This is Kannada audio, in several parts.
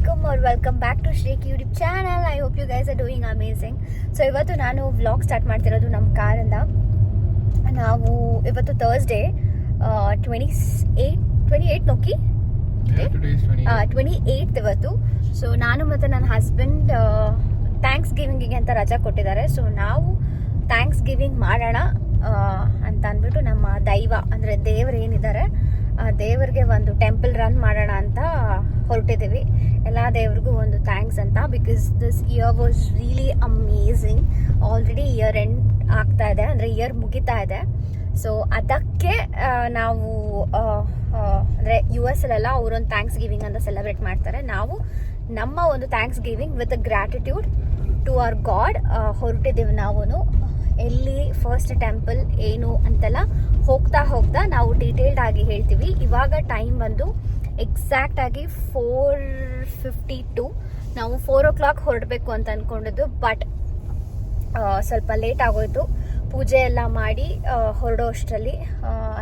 welcome back to Shrek YouTube channel. I hope you guys are doing amazing. So ಇವತ್ತು ನಾನು ವ್ಲಾಗ್ ಸ್ಟಾರ್ಟ್ ಮಾಡ್ತಿರೋದು ನಮ್ಮ ಕಾರಿಂದ. ನಾವು ಇವತ್ತು ಥರ್ಸ್ಡೇ 28 ನೋಕಿ 28 ಇವತ್ತು. ಸೊ ನಾನು ಮತ್ತು ನನ್ನ ಹಸ್ಬೆಂಡ್ ಥ್ಯಾಂಕ್ಸ್ ಗಿವಿಂಗಿಗೆ ಅಂತ ರಜಾ ಕೊಟ್ಟಿದ್ದಾರೆ. ಸೊ ನಾವು ಥ್ಯಾಂಕ್ಸ್ ಗಿವಿಂಗ್ ಮಾಡೋಣ ಅಂತ ಅಂದ್ಬಿಟ್ಟು ನಮ್ಮ ದೈವ ಅಂದರೆ ದೇವರು ಏನಿದ್ದಾರೆ ಆ ದೇವರಿಗೆ ಒಂದು ಟೆಂಪಲ್ ರನ್ ಮಾಡೋಣ ಅಂತ ಹೊರಟಿದ್ದೀವಿ. ಎಲ್ಲ ದೇವ್ರಿಗೂ ಒಂದು ಥ್ಯಾಂಕ್ಸ್ ಅಂತ, because this year was really amazing. Already year end ಆಗ್ತಾ ಇದೆ, ಅಂದರೆ ಇಯರ್ ಮುಗಿತಾ ಇದೆ. ಸೊ ಅದಕ್ಕೆ ನಾವು ಅಂದರೆ US ಅಲ್ಲೆಲ್ಲ ಅವರೊಂದು ಥ್ಯಾಂಕ್ಸ್ ಗಿವಿಂಗ್ ಅಂತ ಸೆಲೆಬ್ರೇಟ್ ಮಾಡ್ತಾರೆ. ನಾವು ನಮ್ಮ ಒಂದು thanksgiving with gratitude to our God ಹೊರಟಿದ್ದೀವಿ. ನಾವು ಎಲ್ಲಿ ಫಸ್ಟ್ ಟೆಂಪಲ್ ಏನು ಅಂತೆಲ್ಲ ಹೋಗ್ತಾ ನಾವು ಡೀಟೇಲ್ಡ್ ಆಗಿ ಹೇಳ್ತೀವಿ. ಇವಾಗ ಟೈಮ್ ಬಂದು ಎಕ್ಸಾಕ್ಟ್ ಆಗಿ 4:52. ನಾವು 4 o'clock ಹೊರಡಬೇಕು ಅಂತ ಅಂದ್ಕೊಂಡಿದ್ದು, ಬಟ್ ಸ್ವಲ್ಪ ಲೇಟ್ ಆಗೋಯ್ತು ಪೂಜೆ ಎಲ್ಲ ಮಾಡಿ ಹೊರಡೋ ಅಷ್ಟರಲ್ಲಿ.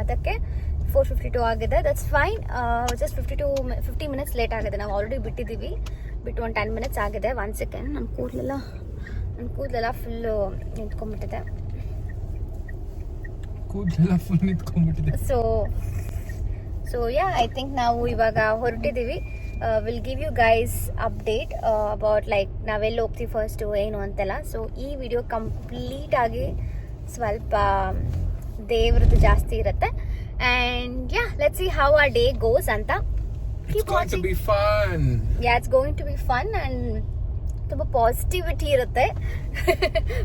ಅದಕ್ಕೆ 4:52 ಆಗಿದೆ. That's fine. Just 50 minutes late ಆಗಿದೆ. ನಾವು ಆಲ್ರೆಡಿ ಬಿಟ್ಟಿದ್ದೀವಿ, ಬಿಟ್ಟು ಒಂದು 10 ಮಿನಿಟ್ಸ್ ಆಗಿದೆ. 1 ಸೆಕೆಂಡ್, ನನ್ನ ಕೂದಲೆಲ್ಲ ಫುಲ್ಲು ನಿಂತ್ಕೊಂಡ್ಬಿಟ್ಟಿದೆ. ಸೊ ಯಾ, ಐ ಥಿಂಕ್ ನಾವು ಇವಾಗ ಹೊರಟಿದ್ದೀವಿ. Will give you guys update about like ನಾವೆಲ್ಲಿ ಹೋಗ್ತೀವಿ ಫಸ್ಟು ಏನು ಅಂತೆಲ್ಲ. ಸೊ ಈ ವಿಡಿಯೋ ಕಂಪ್ಲೀಟ್ ಆಗಿ ಸ್ವಲ್ಪ ದೇವ್ರದ್ದು ಜಾಸ್ತಿ ಇರುತ್ತೆ. And yeah, let's see how are day goes ಅಂತ. It's going to be fun. Yeah, it's going to be fun and ತುಂಬ ಪಾಸಿಟಿವಿಟಿ ಇರುತ್ತೆ.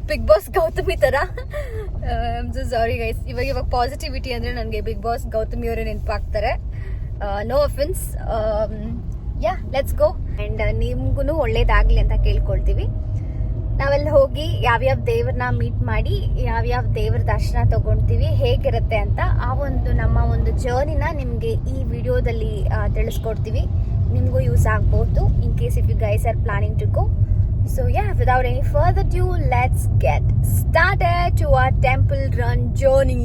ಬಿಗ್ ಬಾಸ್ ಗೌತಮಿ ಥರ. ಸಾರಿ ಗೈಸ್, ಇವಾಗ ಪಾಸಿಟಿವಿಟಿ ಅಂದರೆ ನನಗೆ ಬಿಗ್ ಬಾಸ್ ಗೌತಮಿ ಅವರೇ ನೆನಪಾಗ್ತಾರೆ. No offence. Yeah, let's go. And ನಿಮ್ಗೂ ಒಳ್ಳೇದಾಗಲಿ ಅಂತ ಕೇಳ್ಕೊಳ್ತೀವಿ. ನಾವೆಲ್ಲ ಹೋಗಿ ಯಾವ್ಯಾವ ದೇವ್ರನ್ನ ಮೀಟ್ ಮಾಡಿ ಯಾವ್ಯಾವ ದೇವ್ರ ದರ್ಶನ ತಗೊಳ್ತೀವಿ, ಹೇಗಿರುತ್ತೆ ಅಂತ ಆ ಒಂದು ನಮ್ಮ ಒಂದು ಜರ್ನಿನ ನಿಮಗೆ ಈ ವಿಡಿಯೋದಲ್ಲಿ ತಿಳಿಸ್ಕೊಡ್ತೀವಿ. ನಿಮಗೂ ಯೂಸ್ ಆಗ್ಬೋದು in case if you guys are planning to go. So yeah, without any further ado, let's get started to our temple run journey.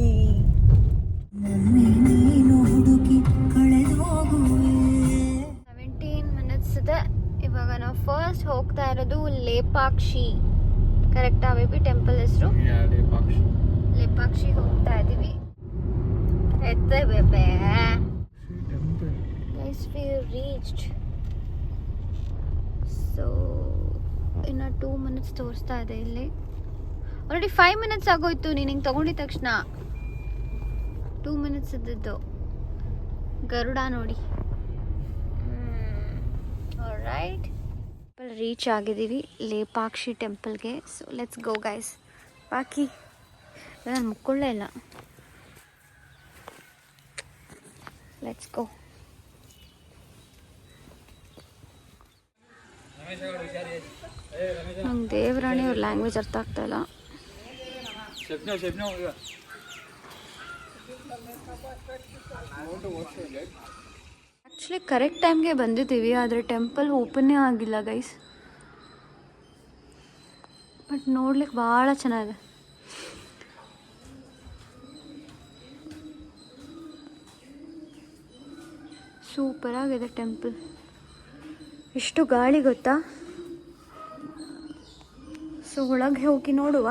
17 minutes ಇದೆ. ಇವಾಗ ನಾವು ಫಸ್ಟ್ ಹೋಗ್ತಾ ಇರೋದು ಲೇಪಾಕ್ಷಿ. ಕರೆಕ್ಟಾ ಬೇಬಿ ಟೆಂಪಲ್ ಹೆಸರು? ಲೇಪಾಕ್ಷಿ ಹೋಗ್ತಾ ಇದೀವಿ. ಎತ್ತೆ ಬೇಬೆ. Guys, we reached. So ಇನ್ನು 2 minutes ತೋರಿಸ್ತಾ ಇದೆ ಇಲ್ಲಿ. ಆಲ್ರೆಡಿ 5 minutes ಆಗೋಯ್ತು ನೀನು ಹಿಂಗೆ ತೊಗೊಂಡಿದ ತಕ್ಷಣ. 2 minutes ಇದ್ದಿದ್ದು. ಗರುಡ ನೋಡಿ. ಆಲ್ರೈಟ್, ರೀಚ್ ಆಗಿದ್ದೀವಿ ಲೇಪಾಕ್ಷಿ ಟೆಂಪಲ್ಗೆ. So let's go guys. ಬಾಕಿ ನಾನು ಮುಕ್ಕೊಳ್ಳೇ ಇಲ್ಲ. Let's go. ನಂಗೆ ದೇವರಾಣಿ ಅವ್ರ ಲ್ಯಾಂಗ್ವೇಜ್ ಅರ್ಥ ಆಗ್ತಾ ಇಲ್ಲ. ಆ್ಯಕ್ಚುಲಿ ಕರೆಕ್ಟ್ ಟೈಮ್ಗೆ ಬಂದಿದ್ದೀವಿ, ಆದರೆ ಟೆಂಪಲ್ ಓಪನ್ನೇ ಆಗಿಲ್ಲ ಗೈಸ್. ಬಟ್ ನೋಡ್ಲಿಕ್ಕೆ ಭಾಳ ಚೆನ್ನಾಗಿದೆ. ಸೂಪರಾಗಿದೆ ಟೆಂಪಲ್. ಎಷ್ಟು ಗಾಳಿ ಗೊತ್ತಾ. ಸೊ ಒಳಗೆ ಹೋಗಿ ನೋಡುವ.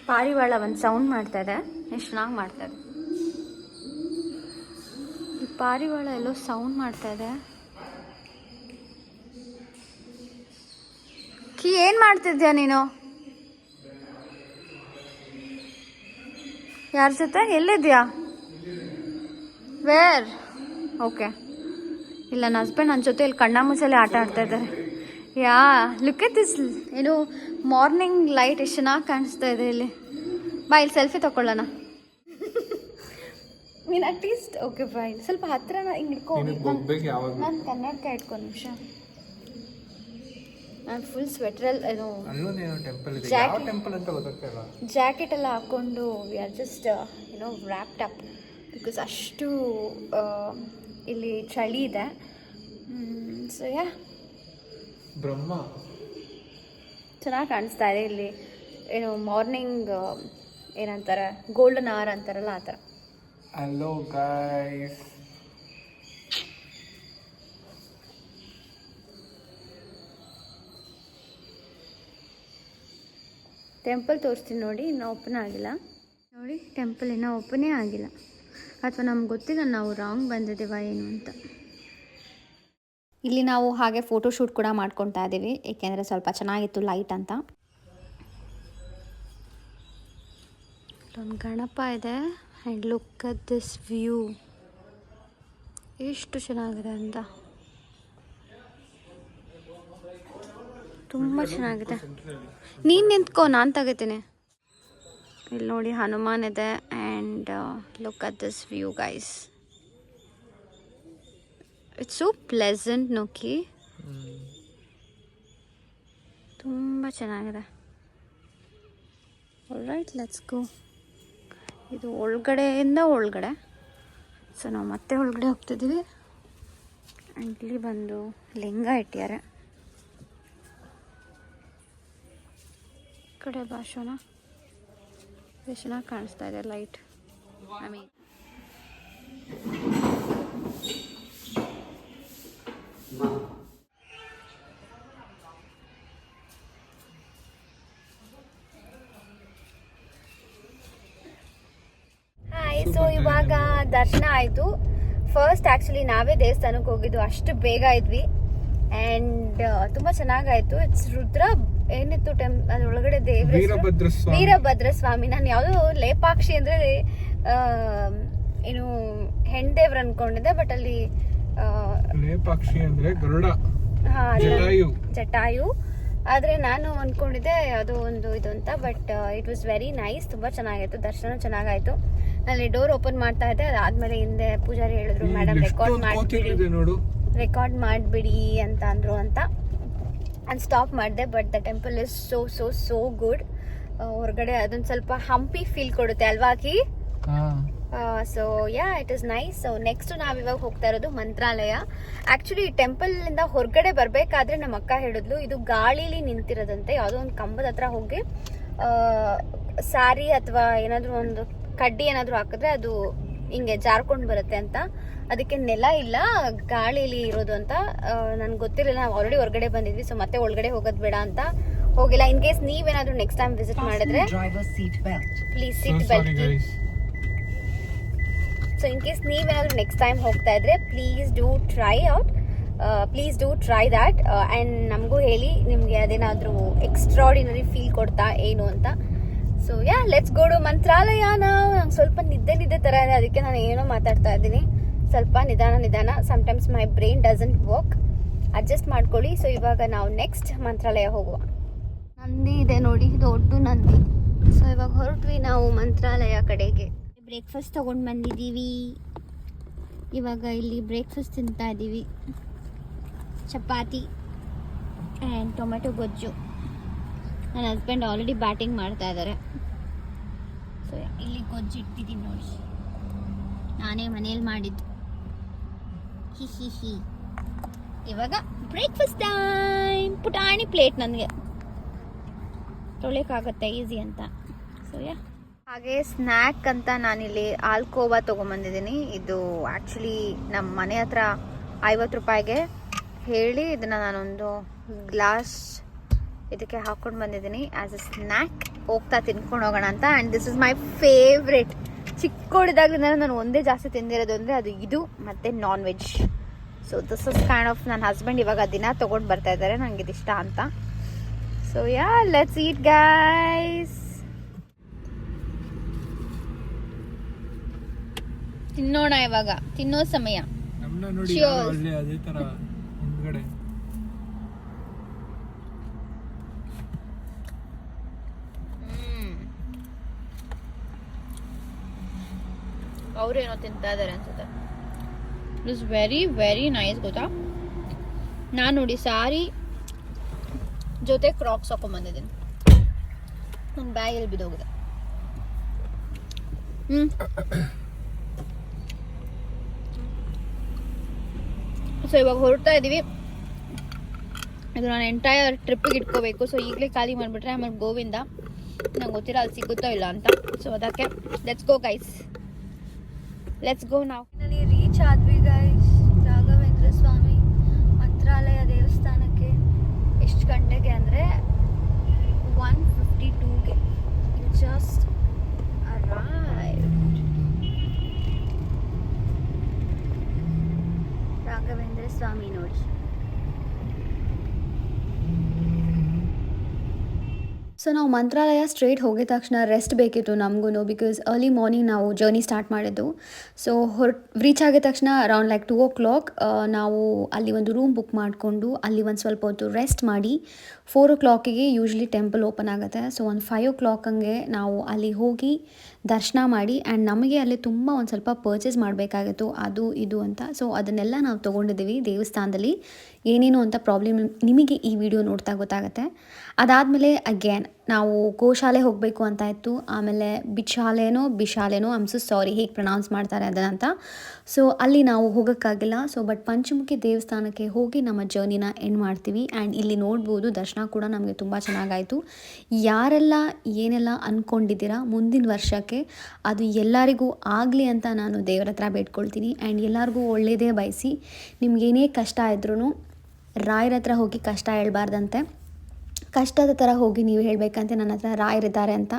ಪಾರಿವಾಳ ಒಂದು ಸೌಂಡ್ ಮಾಡ್ತಾ ಇದೆ, ಎಷ್ಟು ಚೆನ್ನಾಗಿ ಮಾಡ್ತಾ ಇದೆ. ಈ ಪಾರಿವಾಳ ಎಲ್ಲೋ ಸೌಂಡ್ ಮಾಡ್ತಾ ಇದೆ. ಏನು ಮಾಡ್ತಿದ್ಯಾ ನೀನು? ಯಾರ ಜೊತೆ? ಎಲ್ಲಿದ್ಯಾ? ವೇರ್? ಓಕೆ. ಇಲ್ಲ, ನನ್ನ ಹಸ್ಬೆಂಡ್ ನನ್ನ ಜೊತೆ ಇಲ್ಲಿ ಕಣ್ಣ ಮುಚ್ಚಲೆ ಆಟ ಆಡ್ತಾ ಇದ್ದಾರೆ. ಯಾ, ಲುಕ್ ಎಟ್ ದಿಸ್. ಏನು ಮಾರ್ನಿಂಗ್ ಲೈಟ್ ಎಷ್ಟು ಚೆನ್ನಾಗಿ ಕಾಣಿಸ್ತಾ ಇದೆ ಇಲ್ಲಿ. ಬಾ, ಇಲ್ಲಿ ಸೆಲ್ಫಿ ತಗೊಳ್ಳೋಣ. ನೀನು ಅಟ್ಲೀಸ್ಟ್ ಓಕೆ ಫೈನ್, ಸ್ವಲ್ಪ ಹತ್ರ ಹಿಂಗೆ ಇಟ್ಕೊ. ನಾನು ಕನ್ನಡಕ ಇಟ್ಕೊ ನಿಮಿಷ. ನಾನು ಫುಲ್ ಸ್ವೆಟ್ರಲ್ಲಿ ಏನು ಜಾಕೆಟ್ ಎಲ್ಲ ಹಾಕ್ಕೊಂಡು we are just wrapped up, because ಅಷ್ಟು ಇಲ್ಲಿ ಚಳಿ ಇದೆ. So yeah, Brahma. ಚೆನ್ನಾಗಿ ಕಾಣಿಸ್ತಾ ಇದೆ ಇಲ್ಲಿ. ಏನು ಮಾರ್ನಿಂಗ್ ಏನಂತಾರೆ ಗೋಲ್ಡನ್ ಅವರ್ ಅಂತಾರಲ್ಲ ಆ ಥರ. Hello guys. ಟೆಂಪಲ್ ತೋರಿಸ್ತೀನಿ ನೋಡಿ, ಇನ್ನೂ ಓಪನ್ ಆಗಿಲ್ಲ ನೋಡಿ. ಟೆಂಪಲ್ ಇನ್ನೂ ಓಪನೇ ಆಗಿಲ್ಲ, ಅಥವಾ ನಮ್ಗೆ ಗೊತ್ತಿಲ್ಲ ನಾವು ರಾಂಗ್ ಬಂದಿದ್ದೀವ ಏನು ಅಂತ. ಇಲ್ಲಿ ನಾವು ಹಾಗೆ ಫೋಟೋಶೂಟ್ ಕೂಡ ಮಾಡ್ಕೊತಾ ಇದ್ದೀವಿ, ಏಕೆಂದರೆ ಸ್ವಲ್ಪ ಚೆನ್ನಾಗಿತ್ತು ಲೈಟ್ ಅಂತ. ಇಲ್ಲೊಂದು ಗಣಪ ಇದೆ and look at this view, ಎಷ್ಟು ಚೆನ್ನಾಗಿದೆ ಅಂತ. ತುಂಬ ಚೆನ್ನಾಗಿದೆ. ನೀನು ನಿಂತ್ಕೋ, ನಾನು ತೆಗಿತೀನಿ. ಇಲ್ಲಿ ನೋಡಿ ಹನುಮಾನ್ ಇದೆ and look at this view guys. It's so pleasant ನೋಕಿ, ತುಂಬ ಚೆನ್ನಾಗಿದೆ. Alright, let's go. ಇದು ಒಳಗಡೆಯಿಂದ ಒಳಗಡೆ, ಸೊ ನಾವು ಮತ್ತೆ ಒಳಗಡೆ ಹೋಗ್ತಿದ್ದೀವಿ. ಆ್ಯಂಡ್ ಇಲ್ಲಿ ಬಂದು ಲಿಂಗ ಇಟ್ಟಿದ್ದಾರೆ. ಕಡೆ ಭಾಷಣ ಎಷ್ಟು ಚೆನ್ನಾಗಿ ಕಾಣಿಸ್ತಾ ಇದೆ light. I mean hi. So ಇವಾಗ ದರ್ಶನ ಆಯಿತು. ಫಸ್ಟ್ ಆ್ಯಕ್ಚುಲಿ ನಾವೇ ದೇವಸ್ಥಾನಕ್ಕೆ ಹೋಗಿದ್ದು, ಅಷ್ಟು ಬೇಗ ಇದ್ವಿ ಆ್ಯಂಡ್ ತುಂಬ ಚೆನ್ನಾಗಾಯಿತು. ಇಟ್ಸ್ ರುದ್ರ ಏನಿತ್ತು ಅದ್ರೊಳಗಡೆ ದೇವ್ರ ವೀರಭದ್ರ ಸ್ವಾಮಿ. ನಾನು ಯಾವುದೋ ಲೇಪಾಕ್ಷಿ ಅಂದರೆ ಏನು ಹೆಣ್ದೇವ್ರು ಅನ್ಕೊಂಡಿದ್ದೆ, ಬಟ್ ಅಲ್ಲಿ ಲೇಪಾಕ್ಷಿ ಅಂದ್ರೆ ಗರುಡ, ಜಟಾಯು. ಆದರೆ ನಾನು ಅಂದ್ಕೊಂಡಿದ್ದೆ ಯಾವುದೋ ಒಂದು ಇದು ಅಂತ, but it was very nice. ತುಂಬ ಚೆನ್ನಾಗಿತ್ತು, ದರ್ಶನ ಚೆನ್ನಾಗಾಯಿತು. ಅಲ್ಲಿ ಡೋರ್ ಓಪನ್ ಮಾಡ್ತಾ ಇದ್ದೆ, ಅದಾದ್ಮೇಲೆ ಹಿಂದೆ ಪೂಜಾರಿ ಹೇಳಿದ್ರು, ಮೇಡಮ್ ರೆಕಾರ್ಡ್ ಮಾಡಿಬಿಡಿ ಅಂತ ಅಂದರು ಅಂತ. ನಾನು ಸ್ಟಾಪ್ ಮಾಡಿದೆ, but the temple is so so so good. ಹೊರಗಡೆ ಅದೊಂದು ಸ್ವಲ್ಪ ಹಂಪಿ ಫೀಲ್ ಕೊಡುತ್ತೆ ಅಲ್ವಾ ಕಿ? So yeah, it is nice. So next ನಾವಿವಾಗ ಹೋಗ್ತಾ ಇರೋದು ಮಂತ್ರಾಲಯ. ಆ್ಯಕ್ಚುಲಿ ಈ ಟೆಂಪಲ್ನಿಂದ ಹೊರಗಡೆ ಬರಬೇಕಾದ್ರೆ ನಮ್ಮ ಅಕ್ಕ ಹೇಳಿದ್ಲು, ಇದು ಗಾಳೀಲಿ ನಿಂತಿರೋದಂತೆ. ಯಾವುದೋ ಒಂದು ಕಂಬದ ಹತ್ರ ಹೋಗಿ ಸಾರಿ ಅಥವಾ ಏನಾದರೂ ಒಂದು ಕಡ್ಡಿ ಏನಾದರೂ ಹಾಕಿದ್ರೆ ಅದು ಹಿಂಗೆ ಜಾರ್ಕೊಂಡು ಬರುತ್ತೆ ಅಂತ. ಅದಕ್ಕೆ ನೆಲ ಇಲ್ಲ, ಗಾಳಿಲಿ ಇರೋದು ಅಂತ. ನನ್ಗೆ ಗೊತ್ತಿರಲಿಲ್ಲ, ನಾವು ಆಲ್ರೆಡಿ ಹೊರಗಡೆ ಬಂದಿದ್ವಿ. ಸೊ ಮತ್ತೆ ಒಳಗಡೆ ಹೋಗೋದು ಬೇಡ ಅಂತ ಹೋಗಿಲ್ಲ. ಇನ್ ಕೇಸ್ ನೀವೇನಾದರೂ ನೆಕ್ಸ್ಟ್ ಟೈಮ್ ವಿಸಿಟ್ ಮಾಡಿದ್ರೆ please seat belt. So in case ನೀವೇನಾದರೂ ನೆಕ್ಸ್ಟ್ ಟೈಮ್ ಹೋಗ್ತಾ ಇದ್ರೆ please do try that. And ನಮಗೂ ಹೇಳಿ ನಿಮಗೆ ಅದೇನಾದರೂ ಎಕ್ಸ್ಟ್ರಾಡಿನರಿ ಫೀಲ್ ಕೊಡ್ತಾ ಏನು ಅಂತ. So yeah, let's go to Mantralaya. ನಂಗೆ ಸ್ವಲ್ಪ ನಿದ್ದೆ ಥರ ಇದೆ, ಅದಕ್ಕೆ ನಾನು ಏನೋ ಮಾತಾಡ್ತಾ ಇದ್ದೀನಿ. ಸ್ವಲ್ಪ ನಿಧಾನ. Sometimes my brain doesn't work, adjust ಮಾಡ್ಕೊಳ್ಳಿ. ಸೊ ಇವಾಗ ನಾವು ನೆಕ್ಸ್ಟ್ ಮಂತ್ರಾಲಯ ಹೋಗುವ. ನಂದಿ ಇದೆ ನೋಡಿ, ದೊಡ್ಡ ನಂದಿ. ಸೊ ಇವಾಗ ಹೊರಟ್ವಿ ನಾವು ಮಂತ್ರಾಲಯ ಕಡೆಗೆ. ಬ್ರೇಕ್ಫಾಸ್ಟ್ ತೊಗೊಂಡು ಬಂದಿದ್ದೀವಿ. ಇವಾಗ ಇಲ್ಲಿ ಬ್ರೇಕ್ಫಾಸ್ಟ್ ತಿಂತಾ ಇದ್ದೀವಿ. ಚಪಾತಿ ಆ್ಯಂಡ್ ಟೊಮೆಟೊ ಗೊಜ್ಜು. ನನ್ನ ಹಸ್ಬೆಂಡ್ ಆಲ್ರೆಡಿ ಬ್ಯಾಟಿಂಗ್ ಮಾಡ್ತಾ ಇದ್ದಾರೆ. ಸೊ ಇಲ್ಲಿ ಗೊಜ್ಜು ಇಟ್ಟಿದ್ದೀನಿ ನೋಡಿ, ನಾನೇ ಮನೇಲಿ ಮಾಡಿದ್ದು. ಹಿ ಇವಾಗ ಬ್ರೇಕ್ಫಾಸ್ಟ್ ಟೈಮ್. ಪುಟಾಣಿ ಪ್ಲೇಟ್, ನನಗೆ ತೊಳೆಯೋಕ್ಕಾಗತ್ತೆ ಈಸಿ ಅಂತ. ಸೊ ಯಾ, ಹಾಗೆ ಸ್ನ್ಯಾಕ್ ಅಂತ ನಾನಿಲ್ಲಿ ಆಲ್ಕೋವಾ ತೊಗೊಂಬಂದಿದ್ದೀನಿ. ಇದು ಆ್ಯಕ್ಚುಲಿ ನಮ್ಮ ಮನೆ ಹತ್ರ 50 ರೂಪಾಯಿಗೆ ಹೇಳಿ ಇದನ್ನು ನಾನೊಂದು ಗ್ಲಾಸ್ ಇದಕ್ಕೆ ಹಾಕ್ಕೊಂಡು ಬಂದಿದ್ದೀನಿ ಆ್ಯಸ್ ಅ ಸ್ನ್ಯಾಕ್. ಹೋಗ್ತಾ ತಿನ್ಕೊಂಡು ಹೋಗೋಣ ಅಂತ. And this is my favourite. ಚಿಕ್ಕವಳಿದಾಗಲಿಂದ ನಾನು ಒಂದೇ ಜಾಸ್ತಿ ತಿಂದಿರೋದು ಅಂದರೆ ಅದು ಇದು ಮತ್ತು non veg. So this is kind of, ನನ್ನ ಹಸ್ಬೆಂಡ್ ಇವಾಗ ದಿನ ತೊಗೊಂಡು ಬರ್ತಾ ಇದ್ದಾರೆ, ನನಗೆ ಇದಿಷ್ಟ ಅಂತ. So yeah, let's eat guys. ತಿನ್ನೋಣ, ಇವಾಗ ತಿನ್ನೋ ಸಮಯ. ಅವ್ರೇನೋ ತಿಂತಾ ಇದಾರೆ ಅನ್ಸುತ್ತೆ. It is very very nice. ಗೊತ್ತಾ, ನಾನು ನೋಡಿ ಸಾರಿ ಜೊತೆ ಕ್ರಾಕ್ಸ್ ಹಾಕೊಂಡ್ಬಂದಿದ್ದೀನಿ. ನನ್ನ ಬ್ಯಾಗಲ್ಲಿ ಬಿದ್ದೋಗಿದೆ. ಸೊ ಇವಾಗ ಹೊರಡ್ತಾ ಇದ್ದೀವಿ. ಇದು ನಾನು ಎಂಟೈರ್ ಟ್ರಿಪ್ಪಿಗೆ ಇಟ್ಕೋಬೇಕು. ಸೊ ಈಗಲೇ ಖಾಲಿ ಮಾಡಿಬಿಟ್ರೆ ಆಮೇಲೆ ಗೋವಿಂದ ನಂಗೆ ಗೊತ್ತಿಲ್ಲ ಅಲ್ಲಿ ಸಿಗುತ್ತೋ ಇಲ್ಲ ಅಂತ. ಸೊ ಅದಕ್ಕೆ let's go guys, let's go ನಾವು. ರೀಚ್ ಆದ್ವಿ ಗೈಸ್ ರಾಘವೇಂದ್ರ ಸ್ವಾಮಿ ಮಂತ್ರಾಲಯ ದೇವಸ್ಥಾನಕ್ಕೆ. ಎಷ್ಟು ಗಂಟೆಗೆ ಅಂದರೆ 1:52ಗೆ ಜಸ್ಟ್ ಅರೈವ್ಡ್. ರಾಘವೇಂದ್ರ ಸ್ವಾಮಿ ನೋಡಿ. ಸೊ ನಾವು ಮಂತ್ರಾಲಯ ಸ್ಟ್ರೇಟ್ ಹೋಗಿದ ತಕ್ಷಣ ರೆಸ್ಟ್ ಬೇಕಿತ್ತು ನಮಗೂ, ಬಿಕಾಸ್ ಅರ್ಲಿ ಮಾರ್ನಿಂಗ್ ನಾವು ಜರ್ನಿ ಸ್ಟಾರ್ಟ್ ಮಾಡಿದ್ದು. ಸೊ ರೀಚ್ ಆಗಿದ ತಕ್ಷಣ ಅರೌಂಡ್ ಲೈಕ್ 2 o'clock ನಾವು ಅಲ್ಲಿ ಒಂದು ರೂಮ್ ಬುಕ್ ಮಾಡಿಕೊಂಡು ಅಲ್ಲಿ ಒಂದು ಸ್ವಲ್ಪ ಹೊತ್ತು ರೆಸ್ಟ್ ಮಾಡಿ 4 o'clockಗೆ ಯೂಶ್ವಲಿ ಟೆಂಪಲ್ ಓಪನ್ ಆಗುತ್ತೆ. ಸೊ ಒಂದು 5 o'clock ಹಂಗೆ ನಾವು ಅಲ್ಲಿ ಹೋಗಿ ದರ್ಶನ ಮಾಡಿ. ಆ್ಯಂಡ್ ನಮಗೆ ಅಲ್ಲಿ ತುಂಬ ಒಂದು ಸ್ವಲ್ಪ ಪರ್ಚೇಸ್ ಮಾಡಬೇಕಾಗಿತ್ತು, ಅದು ಇದು ಅಂತ. ಸೊ ಅದನ್ನೆಲ್ಲ ನಾವು ತೊಗೊಂಡಿದ್ದೀವಿ ದೇವಸ್ಥಾನದಲ್ಲಿ. ಏನೇನು ಅಂತ ಪ್ರಾಬ್ಲಮ್ ನಿಮಗೆ ಈ ವಿಡಿಯೋ ನೋಡ್ತಾ ಗೊತ್ತಾಗುತ್ತೆ. ಅದಾದಮೇಲೆ ಅಗೇನ್ ನಾವು ಗೋಶಾಲೆ ಹೋಗಬೇಕು ಅಂತ ಇತ್ತು. ಆಮೇಲೆ ಬಿಶಾಲೆನೋ ಸಾರಿ ಹೇಗೆ ಪ್ರೊನೌನ್ಸ್ ಮಾಡ್ತಾರೆ ಅದನ್ನಂತ. ಸೊ ಅಲ್ಲಿ ನಾವು ಹೋಗೋಕ್ಕಾಗಿಲ್ಲ. ಸೊ ಬಟ್ ಪಂಚಮುಖಿ ದೇವಸ್ಥಾನಕ್ಕೆ ಹೋಗಿ ನಮ್ಮ ಜರ್ನಿನ ಎಂಡ್ ಮಾಡ್ತೀವಿ. ಆ್ಯಂಡ್ ಇಲ್ಲಿ ನೋಡ್ಬೋದು ದರ್ಶನ ಕೂಡ ನಮಗೆ ತುಂಬ ಚೆನ್ನಾಗಾಯಿತು. ಯಾರೆಲ್ಲ ಏನೆಲ್ಲ ಅಂದ್ಕೊಂಡಿದ್ದೀರಾ ಮುಂದಿನ ವರ್ಷಕ್ಕೆ ಅದು ಎಲ್ಲರಿಗೂ ಆಗಲಿ ಅಂತ ನಾನು ದೇವರ ಹತ್ರ ಬೇಡ್ಕೊಳ್ತೀನಿ. ಆ್ಯಂಡ್ ಎಲ್ಲರಿಗೂ ಒಳ್ಳೆಯದೇ ಬಯಸಿ. ನಿಮ್ಗೇನೇ ಕಷ್ಟ ಇದ್ರೂ ರಾಯರ ಹತ್ರ ಹೋಗಿ ಕಷ್ಟ ಹೇಳ್ಬಾರ್ದಂತೆ, ಕಷ್ಟದ ಥರ ಹೋಗಿ ನೀವು ಹೇಳಬೇಕಂತೆ ನನ್ನ ಹತ್ರ ರಾಯರಿದ್ದಾರೆ ಅಂತ.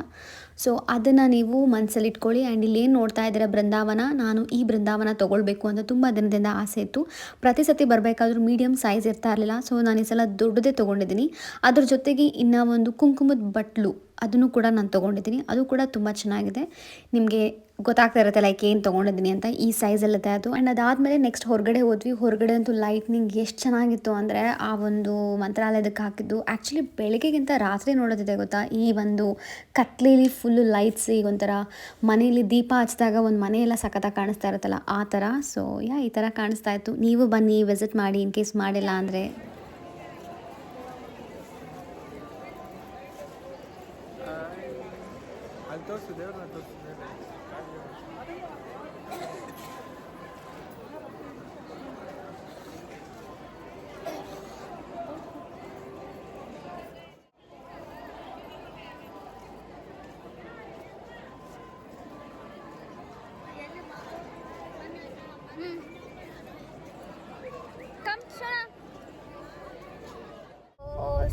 ಸೊ ಅದನ್ನು ನೀವು ಮನಸ್ಸಲ್ಲಿ ಇಟ್ಕೊಳ್ಳಿ. ಆ್ಯಂಡ್ ಇಲ್ಲೇನು ನೋಡ್ತಾ ಇದ್ದೀರ ಬೃಂದಾವನ, ನಾನು ಈ ಬೃಂದಾವನ ತೊಗೊಳ್ಬೇಕು ಅಂತ ತುಂಬ ದಿನದಿಂದ ಆಸೆ ಇತ್ತು. ಪ್ರತಿ ಸತಿ ಬರಬೇಕಾದ್ರೂ ಮೀಡಿಯಮ್ ಸೈಜ್ ಇರ್ತಾ ಇರಲಿಲ್ಲ. ಸೊ ನಾನು ಈ ಸಲ ದೊಡ್ಡದೇ ತೊಗೊಂಡಿದ್ದೀನಿ. ಅದ್ರ ಜೊತೆಗೆ ಇನ್ನೂ ಒಂದು ಕುಂಕುಮದ ಬಟ್ಲು ಅದನ್ನು ಕೂಡ ನಾನು ತೊಗೊಂಡಿದ್ದೀನಿ. ಅದು ಕೂಡ ತುಂಬ ಚೆನ್ನಾಗಿದೆ. ನಿಮಗೆ ಗೊತ್ತಾಗ್ತಾ ಇರುತ್ತೆ ಲೈಕ್ ಏನು ತೊಗೊಂಡಿದ್ದೀನಿ ಅಂತ. ಈ ಸೈಜಲ್ಲತ್ತೆ ಅದು. ಆ್ಯಂಡ್ ಅದಾದಮೇಲೆ ನೆಕ್ಸ್ಟ್ ಹೊರಗಡೆ ಹೋದ್ವಿ. ಹೊರಗಡೆ ಅಂತೂ ಲೈಟ್ನಿಂಗ್ ಎಷ್ಟು ಚೆನ್ನಾಗಿತ್ತು ಅಂದರೆ ಆ ಒಂದು ಮಂತ್ರಾಲಯದಕ್ಕೆ ಹಾಕಿದ್ದು. ಆ್ಯಕ್ಚುಲಿ ಬೆಳಗ್ಗೆಗಿಂತ ರಾತ್ರಿ ನೋಡೋದಿದೆ ಗೊತ್ತಾ, ಈ ಒಂದು ಕತ್ಲೇಲಿ ಫುಲ್ಲು ಲೈಟ್ಸ್. ಈಗ ಒಂಥರ ಮನೇಲಿ ದೀಪ ಹಚ್ಚಿದಾಗ ಒಂದು ಮನೆಯೆಲ್ಲ ಸಖತ್ತಾಗಿ ಕಾಣಿಸ್ತಾ ಇರುತ್ತಲ್ಲ ಆ ಥರ. ಸೊ ಈ ಥರ ಕಾಣಿಸ್ತಾ ಇತ್ತು. ನೀವು ಬನ್ನಿ ವಿಸಿಟ್ ಮಾಡಿ ಇನ್ ಕೇಸ್ ಮಾಡಿಲ್ಲ ಅಂದರೆ.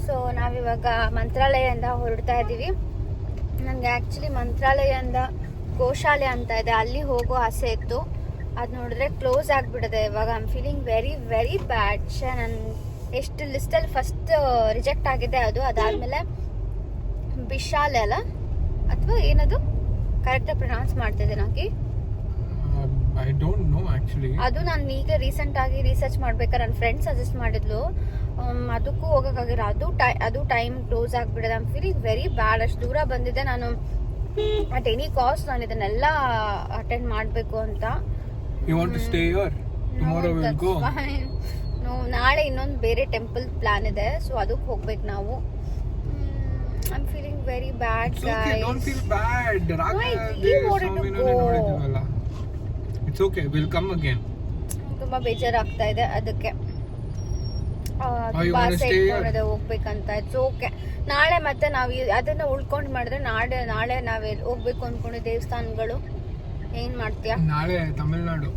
ಸೊ ನಾವಿವಾಗ ಮಂತ್ರಾಲಯದಿಂದ ಹೊರಡ್ತಾ ಇದ್ದೀವಿ. ನನಗೆ ಆ್ಯಕ್ಚುಲಿ ಮಂತ್ರಾಲಯದಿಂದ ಗೋಶಾಲೆ ಅಂತ ಇದೆ, ಅಲ್ಲಿ ಹೋಗೋ ಆಸೆ ಇತ್ತು. ಅದು ನೋಡಿದ್ರೆ ಕ್ಲೋಸ್ ಆಗಿಬಿಟ್ಟಿದೆ ಇವಾಗ. I am feeling very very bad. ನಾನು ಎಷ್ಟು ಲಿಸ್ಟಲ್ಲಿ ಫಸ್ಟ್ ರಿಜೆಕ್ಟ್ ಆಗಿದೆ ಅದು. ಅದಾದಮೇಲೆ ಬಿಶಾಲೆ ಅಲ್ಲ ಅಥವಾ ಏನದು ಕರೆಕ್ಟಾಗಿ ಪ್ರೊನೌನ್ಸ್ ಮಾಡ್ತಿದ್ದೆ ನಾಕಿ I don't know actually. ಅದು ನಾನು ಈಗ ರೀಸೆಂಟಾಗಿ ರಿಸರ್ಚ್ ಮಾಡ್ಬೇಕಾದ್ರೆ ನನ್ನ ಫ್ರೆಂಡ್ ಸಜೆಸ್ಟ್ ಮಾಡಿದ್ಲು. ಅದಕ್ಕೂ ಹೋಗೋಕ್ಕಾಗಿಲ್ಲ. ಅದು ಟೈಮ್ ಕ್ಲೋಸ್ ಆಗಿಬಿಡೋದು. I am feeling very bad. ಅಷ್ಟು ದೂರ ಬಂದಿದ್ದೆ ನಾನು. ಅಟ್ ಎನಿ ಕಾಸ್ಟ್ ನಾನು ಇದನ್ನೆಲ್ಲ ಅಟೆಂಡ್ ಮಾಡಬೇಕು ಅಂತ. You want to stay here? Tomorrow we'll go. No, ನಾಳೆ ಇನ್ನೊಂದು ಬೇರೆ ಟೆಂಪಲ್ ಪ್ಲಾನ್ ಇದೆ. ಸೊ ಅದಕ್ಕೆ ಹೋಗ್ಬೇಕು ನಾವು. I am feeling very bad It's okay, don't feel bad. ನೋಡಿದ್ವಲ್ಲ. It's okay, we'll come again. ತುಂಬಾ ಬೇಜಾರಾಗ್ತಾ ಇದೆ ಅದಕ್ಕೆ. ತುಂಬಾ ಆಸೆ ಇಟ್ಕೊಂಡಿದೆ ಹೋಗ್ಬೇಕಂತ. It's okay. ನಾಳೆ ಮತ್ತೆ ನಾವು ಅದನ್ನ ಉಳ್ಕೊಂಡು ಮಾಡಿದ್ರೆ ನಾಳೆ ನಾವೇ ಹೋಗ್ಬೇಕು ಅನ್ಕೊಂಡು ದೇವಸ್ಥಾನಗಳು. ಏನ್ ಮಾಡ್ತೀಯಾ? ನಾಳೆ ತಮಿಳ್ನಾಡು.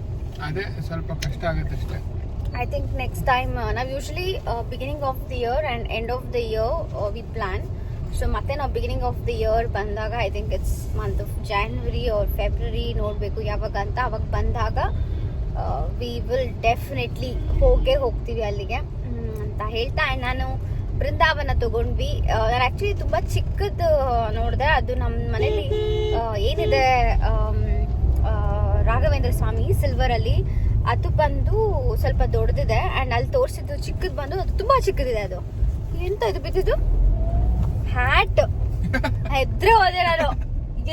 ಅದೇ ಸ್ವಲ್ಪ ಕಷ್ಟ ಆಗುತ್ತೆ ಅಷ್ಟೇ. ಐ ಥಿಂಕ್ ನೆಕ್ಸ್ಟ್ ಟೈಮ್ ನಾವು usually beginning of the year and end of the year we plan. So ಮತ್ತೆ ನಾವು ಬಿಗಿನಿಂಗ್ ಆಫ್ ದಿ ಇಯರ್ ಬಂದಾಗ I think it's month of January or February ನೋಡಬೇಕು ಯಾವಾಗ ಅಂತ. ಅವಾಗ ಬಂದಾಗ ವಿ ವಿಲ್ ಡೆಫಿನೆಟ್ಲಿ ಹೋಗ್ತೀವಿ ಅಲ್ಲಿಗೆ ಅಂತ ಹೇಳ್ತಾ. ನಾನು ಬೃಂದಾವನ ತೊಗೊಂಡ್ವಿ. ನಾನು ಆ್ಯಕ್ಚುಲಿ ತುಂಬ ಚಿಕ್ಕದು ನೋಡಿದೆ. ಅದು ನಮ್ಮ ಮನೇಲಿ ಏನಿದೆ ರಾಘವೇಂದ್ರ ಸ್ವಾಮಿ ಸಿಲ್ವರಲ್ಲಿ, ಅದು ಬಂದು ಸ್ವಲ್ಪ ದೊಡ್ಡದಿದೆ. ಆ್ಯಂಡ್ ಅಲ್ಲಿ ತೋರಿಸಿದ್ದು ಚಿಕ್ಕದು ಬಂದು ಅದು ತುಂಬ ಚಿಕ್ಕದಿದೆ. ಅದು ಎಂತ ಇದು ಬಿದ್ದಿದ್ದು ಹ್ಯಾಟ್. ಹೆದ್ರೆ ಹೋದೆ ನಾನು,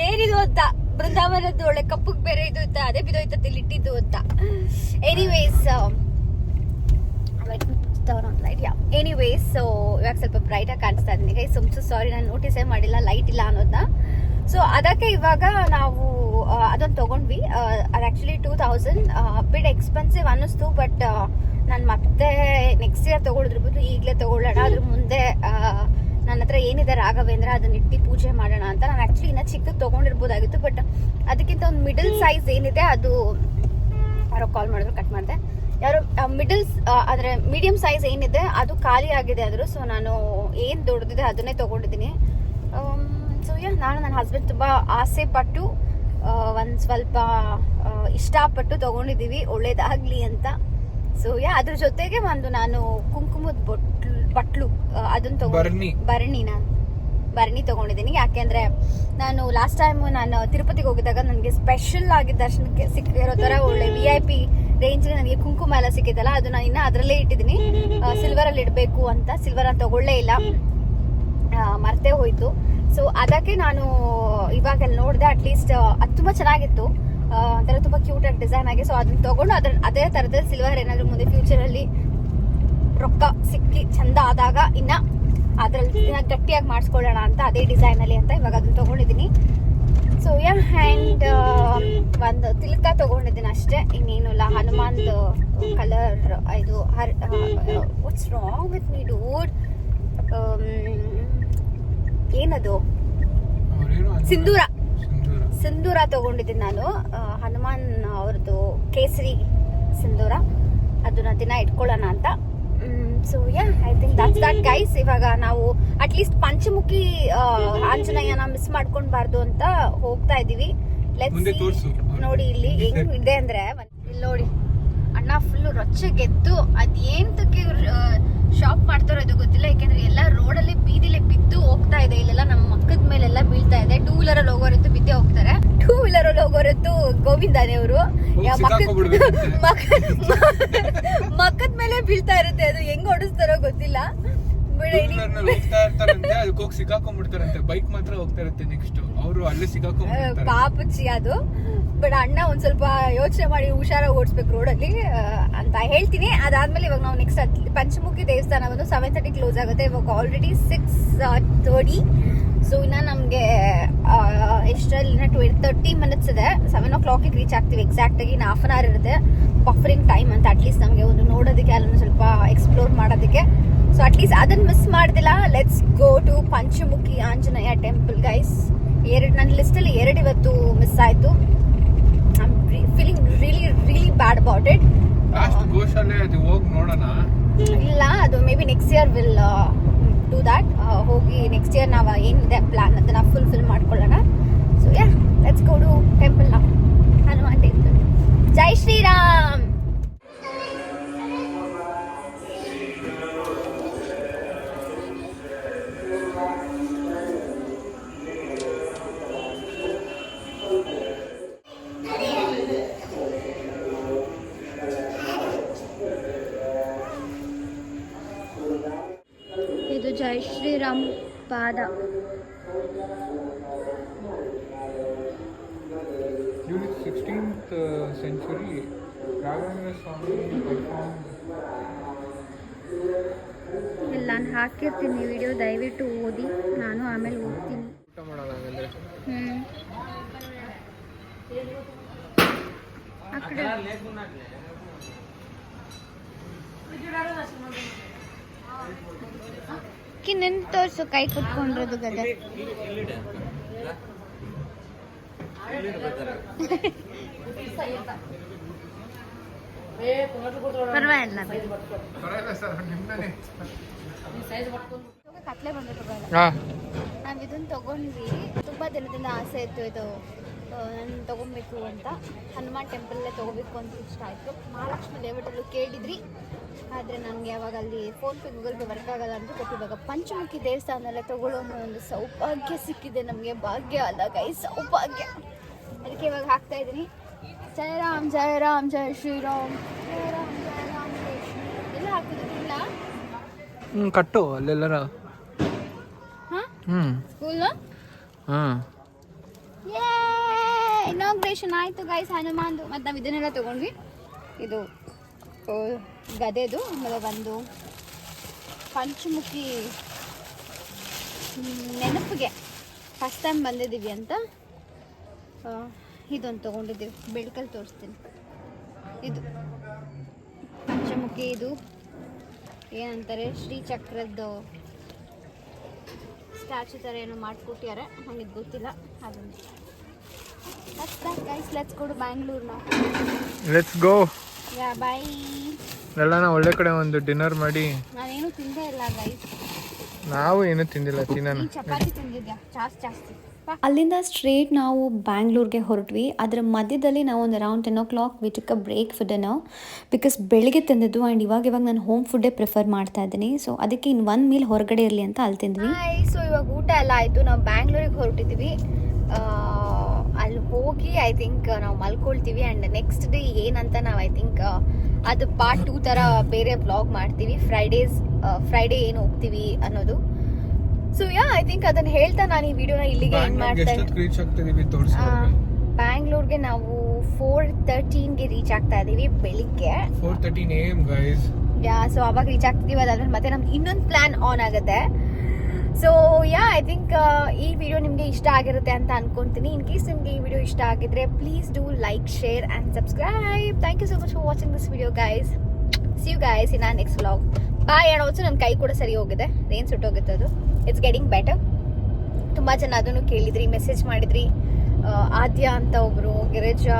ಏನಿದು ಅಂತ. ಬೃಂದಾವನದ್ದು ಒಳ್ಳೆ ಕಪ್ಪಗೆ ಬೇರೆ ಇದು ಇತ್ತ, ಅದೇ ಬಿದ್ದೋಯ್ತದೆ ಇಲ್ಲಿ ಇಟ್ಟಿದ್ದು ಅಂತ. ಎನಿವೇಸ್ ಸೊ ಇವಾಗ ಸ್ವಲ್ಪ ಬ್ರೈಟಾಗಿ ಕಾಣಿಸ್ತಾ ಇದ್ದೀನಿ ಗೈಸ್. ಸಾರಿ, ನಾನು ನೋಟಿಸೇ ಮಾಡಿಲ್ಲ ಲೈಟ್ ಇಲ್ಲ ಅನ್ನೋದನ್ನ. ಸೊ ಅದಕ್ಕೆ ಇವಾಗ ನಾವು ಅದೊಂದು ತೊಗೊಂಡ್ವಿ. ಅದು ಆ್ಯಕ್ಚುಲಿ 2000 ಬಿಡ್ ಎಕ್ಸ್ಪೆನ್ಸಿವ್ ಅನ್ನಿಸ್ತು. ಬಟ್ ನಾನು ಮತ್ತೆ ನೆಕ್ಸ್ಟ್ ಇಯರ್ ತೊಗೊಳಿದ್ರ ಬದಲು ಈಗಲೇ ತೊಗೊಳ್ಳೋಣ. ಅದ್ರ ಮುಂದೆ ನನ್ನ ಹತ್ರ ಏನಿದೆ ರಾಘವೇಂದ್ರ ಅದನ್ನ ಇಟ್ಟು ಪೂಜೆ ಮಾಡೋಣ ಅಂತ. ನಾನು ಆ್ಯಕ್ಚುಲಿ ಇನ್ನೂ ಚಿಕ್ಕದು ತೊಗೊಂಡಿರ್ಬೋದಾಗಿತ್ತು, ಬಟ್ ಅದಕ್ಕಿಂತ ಒಂದು ಮಿಡಲ್ ಸೈಜ್ ಏನಿದೆ ಅದು, ಯಾರೋ ಕಾಲ್ ಮಾಡಿದ್ರು ಕಟ್ ಮಾಡಿದೆ, ಯಾರೋ ಅಂದರೆ ಮೀಡಿಯಮ್ ಸೈಜ್ ಏನಿದೆ ಅದು ಖಾಲಿ ಆಗಿದೆ ಅದ್ರ. ಸೊ ನಾನು ಏನು ದೊಡ್ಡದಿದೆ ಅದನ್ನೇ ತೊಗೊಂಡಿದ್ದೀನಿ. ಸೊ ನಾನು ನನ್ನ ಹಸ್ಬೆಂಡ್ ತುಂಬ ಆಸೆ ಪಟ್ಟು ಒಂದು ಸ್ವಲ್ಪ ಇಷ್ಟಪಟ್ಟು ತೊಗೊಂಡಿದ್ದೀವಿ, ಒಳ್ಳೇದಾಗಲಿ ಅಂತ. ಸೊ ಅದ್ರ ಜೊತೆಗೆ ಒಂದು ನಾನು ಕುಂಕುಮದ ಬಟ್ಲು ಅದನ್ನ ತಗೊಂಡು ಭರಣಿ ತಗೊಂಡಿದ್ದೀನಿ. ಯಾಕೆಂದ್ರೆ ನಾನು ಲಾಸ್ಟ್ ಟೈಮ್ ನಾನು ತಿರುಪತಿಗೆ ಹೋಗಿದ್ದಾಗ ನನಗೆ ಸ್ಪೆಷಲ್ ಆಗಿ ದರ್ಶನಕ್ಕೆ ಸಿಕ್ಕಿರೋ ತರ ಒಳ್ಳೆ VIP ರೇಂಜ್ ನನಗೆ ಕುಂಕುಮ ಎಲ್ಲ ಸಿಕ್ಕಿದ್ದಲ್ಲ, ಅದು ನಾನು ಇನ್ನ ಅದರಲ್ಲೇ ಇಟ್ಟಿದ್ದೀನಿ. ಸಿಲ್ವರ್ ಅಲ್ಲಿ ಇಡಬೇಕು ಅಂತ, ಸಿಲ್ವರ್ ಅಂತ ತಗೊಳ್ಳೇ ಇಲ್ಲ, ಮರ್ತೇ ಹೋಯ್ತು. ಸೊ ಅದಕ್ಕೆ ನಾನು ಇವಾಗ ಅಲ್ಲಿ ನೋಡಿದೆ. ಅಟ್ಲೀಸ್ಟ್ ಅದು ತುಂಬಾ ಚೆನ್ನಾಗಿತ್ತು, ಒಂಥರ ತುಂಬಾ ಕ್ಯೂಟ್ ಆಗಿ ಡಿಸೈನ್ ಆಗಿ. ಸೊ ಅದನ್ನ ತಗೊಂಡು ಅದೇ ತರದ ಸಿಲ್ವರ್ ಏನಾದ್ರು ಮುಂದೆ ಫ್ಯೂಚರ್ ಅಲ್ಲಿ ರೊಕ್ಕ ಸಿಕ್ಕಿ ಚಂದ ಆದಾಗ ಇನ್ನ ಅದ್ರಲ್ಲಿ ಗಟ್ಟಿಯಾಗಿ ಮಾಡಿಸ್ಕೊಳ್ಳೋಣ ಅಂತ, ಅದೇ ಡಿಸೈನ್ ಅಲ್ಲಿ ಅಂತ ಇವಾಗ ಅದನ್ನ ತಗೊಂಡಿದ್ದೀನಿ. ಸೊ ಆ್ಯಂಡ್ ಒಂದು ತಿಲಕ ತಗೊಂಡಿದ್ದೀನಿ ಅಷ್ಟೇ, ಇನ್ನೇನು ಇಲ್ಲ. ಹನುಮಾನ್ ಕಲರ್ ಇದು what's wrong with me dude, ಏನದು ಸಿಂಧೂರ ತಗೊಂಡಿದ್ದೀನಿ ನಾನು. ಹನುಮಾನ್ ಅವ್ರದ್ದು ಕೇಸರಿ ಸಿಂಧೂರ, ಅದನ್ನ ದಿನ ಇಟ್ಕೊಳ್ಳೋಣ ಅಂತ. So I think that guys. ಇವಾಗ ನಾವು ಅಟ್ಲೀಸ್ಟ್ ಪಂಚಮುಖಿ ಆಂಜನೇಯನ ಮಿಸ್ ಮಾಡ್ಕೊಂಡ್ಬಾರ್ದು ಅಂತ ಹೋಗ್ತಾ ಇದೀವಿ. ನೋಡಿ ಇಲ್ಲಿ ಹೆಂಗ್ ಇದೆ ಅಂದ್ರೆ, ಇಲ್ಲಿ ನೋಡಿ ಅಣ್ಣ ಫುಲ್ ರೊಚ್ಚಗೆದ್ದು ಅದೇಂತಕ್ಕೆ ಶಾಪ್ ಮಾಡ್ತಾರೋ ಅದು ಗೊತ್ತಿಲ್ಲ. ಯಾಕೆಂದ್ರೆ ಎಲ್ಲ ರೋಡಲ್ಲಿ ಬೀದಿಲೆ ಬಿದ್ದು ಹೋಗ್ತಾ ಇದೆ, ಇಲ್ಲೆಲ್ಲ ನಮ್ಮ ಮಕ್ಕದ ಮೇಲೆಲ್ಲ ಬೀಳ್ತಾ ಇದೆ. 2 ವೀಲರ್ ಅಲ್ಲಿ ಹೋಗೋರಿತ್ತು ಬಿದ್ದೆ ಹೋಗ್ತಾರೆ, 2 ವೀಲರ್ ಅಲ್ಲಿ ಹೋಗೋರಿತ್ತು ಗೋವಿಂದಾನೆ ಅವರು ಮಕ್ಕದ ಮೇಲೆ ಬೀಳ್ತಾ ಇರುತ್ತೆ. ಅದು ಹೆಂಗ್ ಓಡಿಸ್ತಾರೋ ಗೊತ್ತಿಲ್ಲ. ಬೈಕ್ ಮಾತ್ರ ಹೋಗ್ತಾ ಇರುತ್ತೆ, ನೆಕ್ಸ್ಟ್ ಅವರು ಅಲ್ಲಿ ಪಾಪಚ್ಚಿ ಅದು. ಬಟ್ ಅಣ್ಣ ಒಂದ್ ಸ್ವಲ್ಪ ಯೋಚನೆ ಮಾಡಿ ಹುಷಾರಾಗಿ ಓಡಿಸ್ಬೇಕು ರೋಡಲ್ಲಿ ಅಂತ ಹೇಳ್ತೀನಿ. ಅದಾದ್ಮೇಲೆ ಇವಾಗ ನಾವು ನೆಕ್ಸ್ಟ್ ಪಂಚಮುಖಿ ದೇವಸ್ಥಾನ ಒಂದು 7:30 ಕ್ಲೋಸ್ ಆಗುತ್ತೆ. ಇವಾಗ ಆಲ್ರೆಡಿ 6:30. ಸೊ ಇನ್ನ ನಮ್ಗೆ ಎಷ್ಟರಲ್ಲಿ 30 ಮಿನಿಟ್ಸ್ ಇದೆ, 7 o'clock ರೀಚ್ ಆಗ್ತೀವಿ ಎಕ್ಸಾಕ್ಟ್ ಆಗಿ. ಇನ್ನು 1/2 hour ಇರುತ್ತೆ ಬಫರಿಂಗ್ ಟೈಮ್ ಅಂತ, ಅಟ್ಲೀಸ್ಟ್ ನಮಗೆ ಒಂದು ನೋಡೋದಕ್ಕೆ, ಅಲ್ಲೊಂದು ಸ್ವಲ್ಪ ಎಕ್ಸ್ಪ್ಲೋರ್ ಮಾಡೋದಕ್ಕೆ. ಸೊ ಅಟ್ಲೀಸ್ಟ್ ಅದನ್ನ ಮಿಸ್ ಮಾಡ್ದಿಲ್ಲ. Let's go to Panchamukhi Anjaneya temple guys. ನನ್ನ ಲಿಸ್ಟಲ್ಲಿ 2 ಇವತ್ತು ಮಿಸ್ ಆಯ್ತು. I am feeling really bad about it. ಇಲ್ಲ, ಅದು maybe next year will do that. ಹೋಗಿ ನೆಕ್ಸ್ಟ್ ಇಯರ್ ನಾವು ಏನಿದೆ ಪ್ಲಾನ್ ಅದನ್ನ ಫುಲ್ಫಿಲ್ ಮಾಡ್ಕೊಳ್ಳೋಣ. So let's go to temple ನಾವು, ಹನುಮಾನ್ ಟೆಂಪಲ್. ಜೈ ಶ್ರೀರಾಮ್. ಇದು ಜೈ ಶ್ರೀರಾಮ್ ಪಾದ. During 16th century, Raghavendra Swami performed. ಇಲ್ಲಿ ನಾನು ಹಾಕಿರ್ತೀನಿ ವಿಡಿಯೋ, ದಯವಿಟ್ಟು ಓದಿ, ನಾನು ಆಮೇಲೆ ಓದ್ತೀನಿ. ಊಟ ಮಾಡೋಣ ಹಾಗಾದ್ರೆ. ಆ ಕಡೆ ನಿನ್ ತೋರ್ಸು, ಕೈ ಕುತ್ಕೊಂಡಿರೋದು ಗದೆ. ಪರವಾಗಿಲ್ಲ, ಕತ್ಲೆ ಬಂದ್ಬಿಟ್ಟು ನಾವು ಇದನ್ನ ತಗೊಂಡ್ವಿ. ತುಂಬಾ ದಿನದಿಂದ ಆಸೆ ಇತ್ತು ಇದು ನಾನು ತಗೊಬೇಕು ಅಂತ. ಹನುಮಾನ್ ಟೆಂಪಲ್ಲೇ ತಗೋಬೇಕು ಅಂತ ಇಷ್ಟ ಆಯಿತು. ಮಹಾಲಕ್ಷ್ಮಿ ಲೇಔಟಲ್ಲೂ ಕೇಳಿದ್ರಿ, ಆದರೆ ನನಗೆ ಯಾವಾಗ ಅಲ್ಲಿ ಫೋನ್ಪೇ ಗೂಗಲ್ ಪೇ ವರ್ಕ್ ಆಗಲ್ಲ ಅಂತ. ಬಟ್ ಇವಾಗ ಪಂಚಮುಖಿ ದೇವಸ್ಥಾನದಲ್ಲೇ ತಗೊಳ್ಳೋ ಒಂದು ಸೌಭಾಗ್ಯ ಸಿಕ್ಕಿದೆ ನಮಗೆ. ಭಾಗ್ಯ ಅಲ್ಲ ಗೈ, ಸೌಭಾಗ್ಯ. ಅದಕ್ಕೆ ಇವಾಗ ಹಾಕ್ತಾ ಇದ್ದೀನಿ. ಜಯ ರಾಮ್ ಜಯ ರಾಮ್ ಜಯ ಶ್ರೀರಾಮ್, ಜಯ ರಾಮ್ ಜಯ ರಾಮ್ ಜಯ ಶ್ರೀ. ಎಲ್ಲ ಹಾಕಿದ್ರಿಲ್ಲ ಕಟ್ಟು ಅಲ್ಲೆಲ್ಲರ. ಹಾಂ ಸ್ಕೂಲು ಇನಾಗ್ರೇಷನ್ ಆಯಿತು ಗೈಸ್ ಹನುಮಾನ್ದು. ಮತ್ತು ನಾವು ಇದನ್ನೆಲ್ಲ ತೊಗೊಂಡ್ವಿ. ಇದು ಗದೆದು, ಆಮೇಲೆ ಒಂದು ಪಂಚಮುಖಿ ನೆನಪಿಗೆ ಫಸ್ಟ್ ಟೈಮ್ ಬಂದಿದ್ದೀವಿ ಅಂತ ಇದೊಂದು ತೊಗೊಂಡಿದ್ದೀವಿ. ಬೆಳಕಲ್ಲಿ ತೋರಿಸ್ತೀನಿ. ಇದು ಪಂಚಮುಖಿ ಇದು ಏನಂತಾರೆ ಶ್ರೀಚಕ್ರದ್ದು ಸ್ಟ್ಯಾಚು ಥರ ಏನೋ ಮಾಡಿಕೊಟ್ಟಿದ್ದಾರೆ, ನನಗೆ ಗೊತ್ತಿಲ್ಲ ಅದನ್ನು. ಲೆಟ್ಸ್ ಗೋ ಟು ಬ್ಯಾಂಗ್ಳೂರ್ ನಾವು. Let's go. Yeah by. ಎಲ್ಲಾನ ಒಳ್ಳೆ ಕಡೆ ಒಂದು ಡಿನ್ನರ್ ಮಾಡಿ. ನಾನೇನು ತಿಂದೇ ಇಲ್ಲ ಗೈಸ್. ನಾವು ಏನು ತಿಂದಿಲ್ಲ, ತಿನ್ನೋಣ. ಚಪಾತಿ ತಿಂದಿದ್ಯಾ ಜಾಸ್ತಿ. ಅಲ್ಲಿಂದ ಸ್ಟ್ರೇಟ್ ನಾವು ಬ್ಯಾಂಗ್ಳೂರ್ಗೆ ಹೊರಟ್ವಿ. ಅದರ ಮಧ್ಯದಲ್ಲಿ ನಾವು ಒಂದು around 10 o'clock we took a break for dinner because ಬೆಳಿಗ್ಗೆ ತಿಂದಿದ್ದು ಆ್ಯಂಡ್ ಇವಾಗ ನಾನು ಹೋಮ್ ಫುಡ್ಡೇ ಪ್ರಿಫರ್ ಮಾಡ್ತಾ ಇದ್ದೀನಿ. ಸೊ ಅದಕ್ಕೆ ಇನ್ನು 1 ಮೀಲ್ ಹೊರಗಡೆ ಇರಲಿ ಅಂತ ಅಲ್ಲಿ ತಿಂದ್ವಿ. ಸೊ ಇವಾಗ ಊಟ ಎಲ್ಲ ಆಯಿತು, ನಾವು ಬ್ಯಾಂಗ್ಳೂರಿಗೆ ಹೊರಟಿದ್ದೀವಿ. ಅಲ್ಲಿ ಹೋಗಿ ಐ ಥಿಂಕ್ ನಾವು ಮಲ್ಕೊಳ್ತೀವಿ ಆ್ಯಂಡ್ ನೆಕ್ಸ್ಟ್ ಡೇ ಏನಂತ ನಾವು ಐ ಥಿಂಕ್ ಅದು ಪಾರ್ಟ್ 2 ಥರ ಬೇರೆ ಬ್ಲಾಗ್ ಮಾಡ್ತೀವಿ. ಫ್ರೈಡೇ ಏನು ಹೋಗ್ತೀವಿ ಅನ್ನೋದು. ಸೊ ಯಾ ಐ ಥಿಂಕ್ ಅದನ್ನ ಹೇಳ್ತಾ ನಾನು ಈ ವಿಡಿಯೋನ ಇಲ್ಲಿಗೆ ಎಂಡ್ ಮಾಡ್ತಾ ಇದ್ದೀನಿ. ಬ್ಯಾಂಗ್ಳೂರ್ಗೆ ನಾವು 4:13ಗೆ ರೀಚ್ ಆಗ್ತಾ ಇದೀವಿ ಬೆಳಿಗ್ಗೆ. 4:13 AM ಗೈಸ್. ಯಾ ಸೊ ಅವಾಗ ರೀಚ್ ಆಗ್ತೀವಿ. ಅದಾದ್ಮೇಲೆ ಮತ್ತೆ ನಮ್ದು ಇನ್ನೊಂದು ಪ್ಲಾನ್ ಆನ್ ಆಗುತ್ತೆ. ಸೊ ಯಾ ಐ ಥಿಂಕ್ ಈ ವಿಡಿಯೋ ನಿಮಗೆ ಇಷ್ಟ ಆಗಿರುತ್ತೆ ಅಂತ ಅನ್ಕೊಂತೀನಿ. ಇನ್ ಕೇಸ್ ನಿಮಗೆ ಈ ವಿಡಿಯೋ ಇಷ್ಟ ಆಗಿದ್ರೆ please do like, share and subscribe. Thank you so much for watching this video guys. See you guys in our next vlog. Bye. And also ನನ್ನ ಕೈ ಕೂಡ ಸರಿ ಹೋಗಿದೆ, ಏನು ಸುಟ್ಟೋಗುತ್ತೆ ಅದು. It's getting better. ತುಂಬ ಜನ ಅದನ್ನು ಕೇಳಿದ್ರಿ, ಮೆಸೇಜ್ ಮಾಡಿದ್ರಿ. ಆದ್ಯ ಅಂತ ಒಬ್ಬರು, ಗಿರಿಜಾ,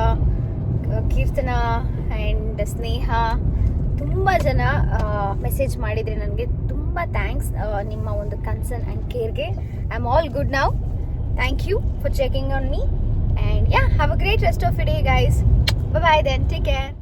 ಕೀರ್ತನಾ ಆ್ಯಂಡ್ ಸ್ನೇಹ ತುಂಬ ಜನ ಮೆಸೇಜ್ ಮಾಡಿದ್ರಿ ನನಗೆ. ತುಂಬ ಥ್ಯಾಂಕ್ಸ್ ನಿಮ್ಮ ಒಂದು ಕನ್ಸರ್ನ್ ಆ್ಯಂಡ್ ಕೇರ್ಗೆ. I am all good now. Thank you for checking on me and yeah have a great rest of you day guys. Bye then, take care.